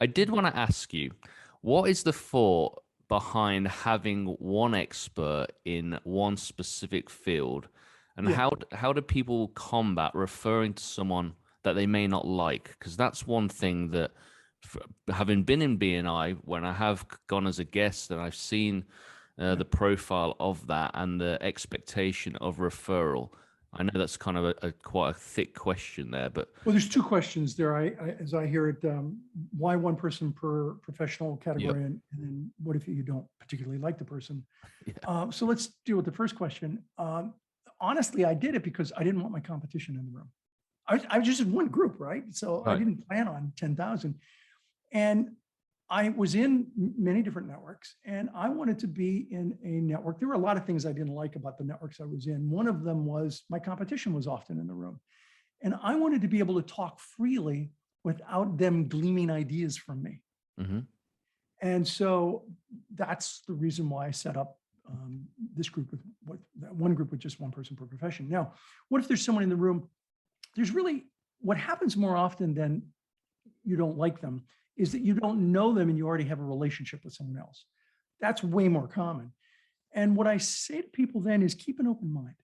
I did want to ask you, what is the thought behind having one expert in one specific field, and Yeah. how do people combat referring to someone that they may not like? Because that's one thing that, having been in BNI, when I have gone as a guest and I've seen Yeah. the profile of that and the expectation of referral. I know that's kind of a quite a thick question there, but Well, there's two questions there. As I hear it, why one person per professional yep, category, and then what if you don't particularly like the person? yeah, So let's deal with the first question. Honestly, I did it because I didn't want my competition in the room. I was just in one group, right? So I right, didn't plan on 10,000. And I was in many different networks, and I wanted to be in a network. There were a lot of things I didn't like about the networks I was in. One of them was my competition was often in the room. And I wanted to be able to talk freely without them gleaming ideas from me. hmm, And so that's the reason why I set up this group with that one group with just one person per profession. Now, what if there's someone in the room? There's really what happens more often than you don't like them is that you don't know them and you already have a relationship with someone else. That's way more common. And what I say to people then is keep an open mind,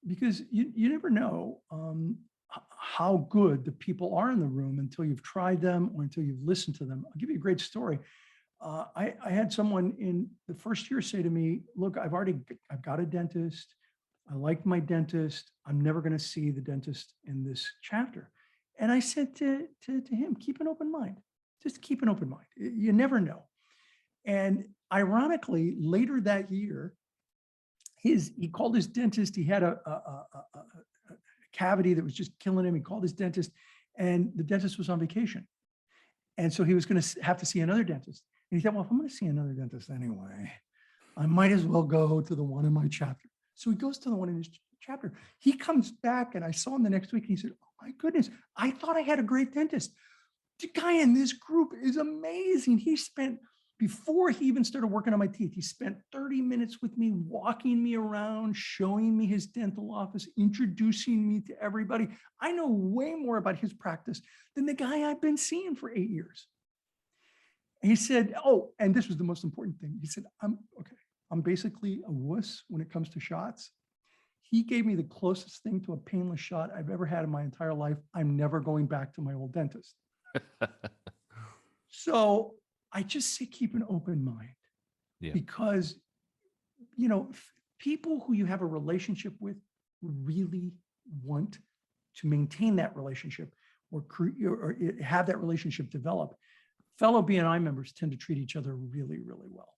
because you never know how good the people are in the room until you've tried them or until you've listened to them. I'll give you a great story. I had someone in the first year say to me, look, I've got a dentist. I like my dentist. I'm never going to see the dentist in this chapter. And I said to him, keep an open mind. Just keep an open mind. You never know. And ironically, later that year, he called his dentist. He had a cavity that was just killing him. He called his dentist, and the dentist was on vacation. And so he was going to have to see another dentist. And he thought, well, if I'm going to see another dentist anyway, I might as well go to the one in my chapter. So he goes to the one in his chapter. He comes back, and I saw him the next week, and he said, oh my goodness, I thought I had a great dentist. The guy in this group is amazing. He spent, before he even started working on my teeth, he spent 30 minutes with me, walking me around, showing me his dental office, introducing me to everybody. I know way more about his practice than the guy I've been seeing for 8 years. And he said, oh, and this was the most important thing. He said, I'm basically a wuss when it comes to shots. He gave me the closest thing to a painless shot I've ever had in my entire life. I'm never going back to my old dentist. So I just say keep an open mind, yeah, because, people who you have a relationship with really want to maintain that relationship or have that relationship develop. Fellow BNI members tend to treat each other really, really well.